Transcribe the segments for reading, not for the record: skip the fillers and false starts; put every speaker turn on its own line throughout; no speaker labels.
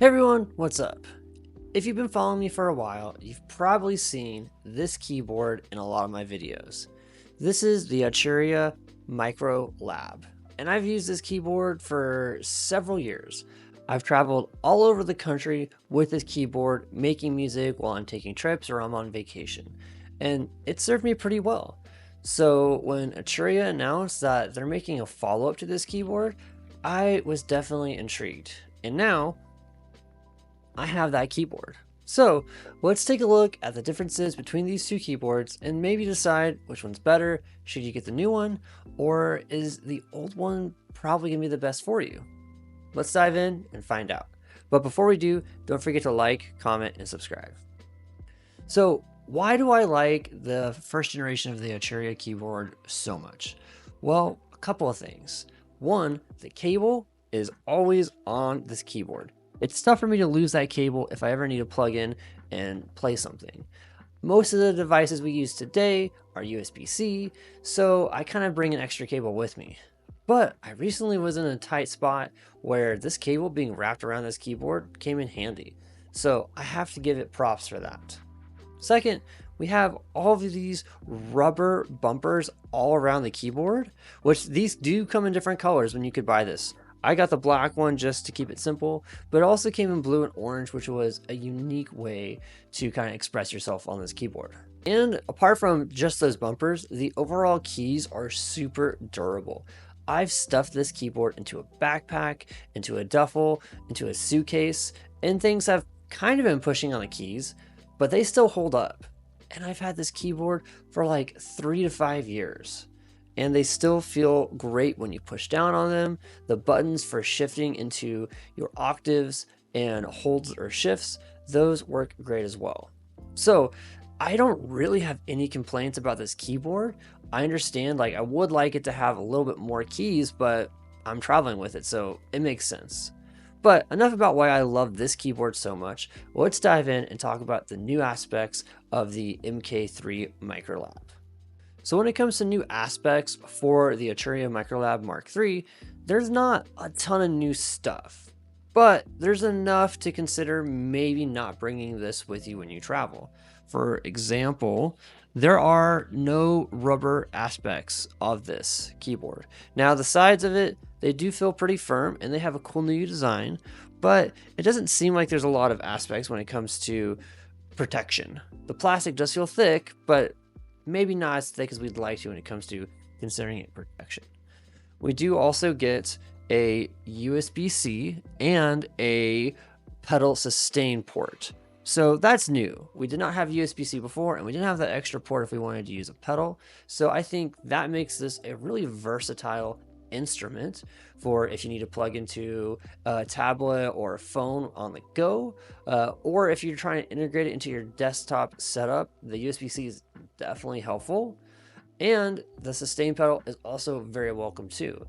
Hey everyone, what's up? If you've been following me for a while, you've probably seen this keyboard in a lot of my videos. This is the Arturia MicroLab, and I've used this keyboard for several years. I've traveled all over the country with this keyboard, making music while I'm taking trips or I'm on vacation, and it served me pretty well. So when Arturia announced that they're making a follow-up to this keyboard, I was definitely intrigued. And now I have that keyboard. So let's take a look at the differences between these two keyboards and maybe decide which one's better. Should you get the new one, or is the old one probably gonna be the best for you? Let's dive in and find out. But before we do, don't forget to like, comment, and subscribe. So why do I like the first generation of the Arturia keyboard so much? Well, a couple of things. One, the cable is always on this keyboard. It's tough for me to lose that cable if I ever need to plug in and play something. Most of the devices we use today are USB-C, so I kind of bring an extra cable with me. But I recently was in a tight spot where this cable being wrapped around this keyboard came in handy, so I have to give it props for that. Second, we have all of these rubber bumpers all around the keyboard, which these do come in different colors when you could buy this. I got the black one just to keep it simple, but it also came in blue and orange, which was a unique way to kind of express yourself on this keyboard. And apart from just those bumpers, the overall keys are super durable. I've stuffed this keyboard into a backpack, into a duffel, into a suitcase, and things have kind of been pushing on the keys, but they still hold up. And I've had this keyboard for like 3 to 5 years. And they still feel great when you push down on them. The buttons for shifting into your octaves and holds or shifts, those work great as well. So I don't really have any complaints about this keyboard. I understand, like, I would like it to have a little bit more keys, but I'm traveling with it, so it makes sense. But enough about why I love this keyboard so much. Let's dive in and talk about the new aspects of the MK3 MicroLab. So when it comes to new aspects for the Arturia MicroLab MK3, there's not a ton of new stuff, but there's enough to consider maybe not bringing this with you when you travel. For example, there are no rubber aspects of this keyboard. Now the sides of it, they do feel pretty firm and they have a cool new design, but it doesn't seem like there's a lot of aspects when it comes to protection. The plastic does feel thick, but maybe not as thick as we'd like to when it comes to considering it protection. We do also get a USB-C and a pedal sustain port. So that's new. We did not have USB-C before, and we didn't have that extra port if we wanted to use a pedal. So I think that makes this a really versatile instrument for if you need to plug into a tablet or a phone on the go, or if you're trying to integrate it into your desktop setup. The USB-C is definitely helpful, and the sustain pedal is also very welcome too.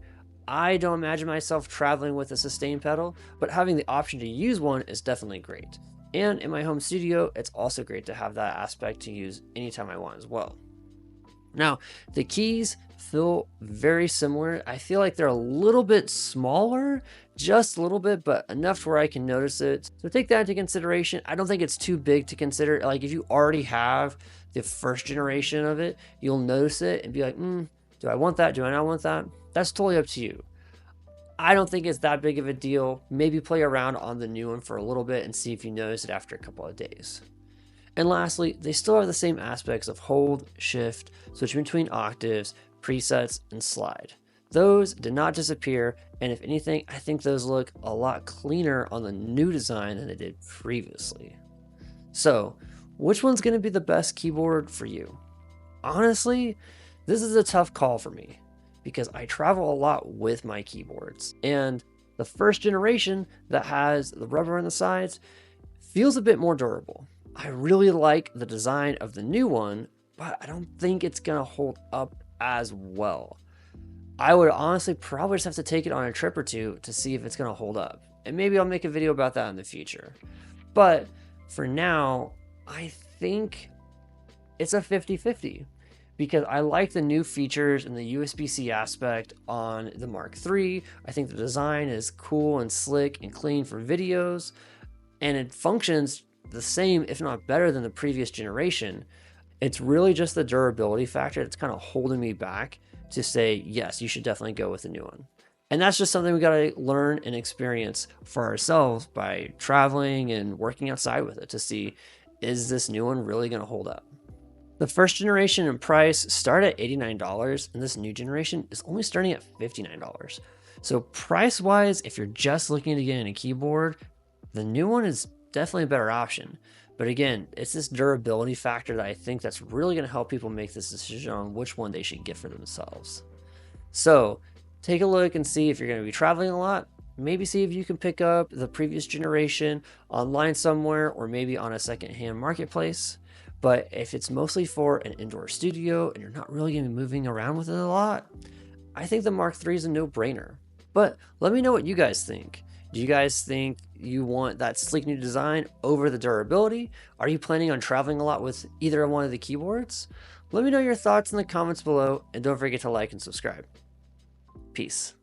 I don't imagine myself traveling with a sustain pedal, but having the option to use one is definitely great. And in my home studio, it's also great to have that aspect to use anytime I want as well. Now, the keys feel very similar. I feel like they're a little bit smaller, just a little bit, but enough to where I can notice it. So take that into consideration. I don't think it's too big to consider. Like if you already have the first generation of it, you'll notice it and be like, do I want that? Do I not want that? That's totally up to you. I don't think it's that big of a deal. Maybe play around on the new one for a little bit and see if you notice it after a couple of days. And lastly, they still have the same aspects of hold, shift, switch between octaves, presets, and slide. Those did not disappear, and if anything, I think those look a lot cleaner on the new design than they did previously. So, which one's going to be the best keyboard for you? Honestly, this is a tough call for me because I travel a lot with my keyboards, and the first generation that has the rubber on the sides feels a bit more durable. I really like the design of the new one, but I don't think it's gonna hold up as well. I would honestly probably just have to take it on a trip or two to see if it's gonna hold up. And maybe I'll make a video about that in the future. But for now, I think it's a 50-50 because I like the new features and the USB-C aspect on the Mark III. I think the design is cool and slick and clean for videos. and it functions the same, if not better than the previous generation. It's really just the durability factor that's kind of holding me back to say, yes, you should definitely go with the new one. And that's just something we got to learn and experience for ourselves by traveling and working outside with it to see, is this new one really going to hold up? The first generation in price started at $89, and this new generation is only starting at $59. So price-wise, if you're just looking to get in a keyboard, the new one is definitely a better option. But again, it's this durability factor that I think that's really going to help people make this decision on which one they should get for themselves. So take a look and see if you're going to be traveling a lot. Maybe see if you can pick up the previous generation online somewhere, or maybe on a secondhand marketplace. But if it's mostly for an indoor studio and you're not really going to be moving around with it a lot, I think the Mark III is a no-brainer. But let me know what you guys think. Do you guys think you want that sleek new design over the durability? Are you planning on traveling a lot with either one of the keyboards? Let me know your thoughts in the comments below, and don't forget to like and subscribe. Peace.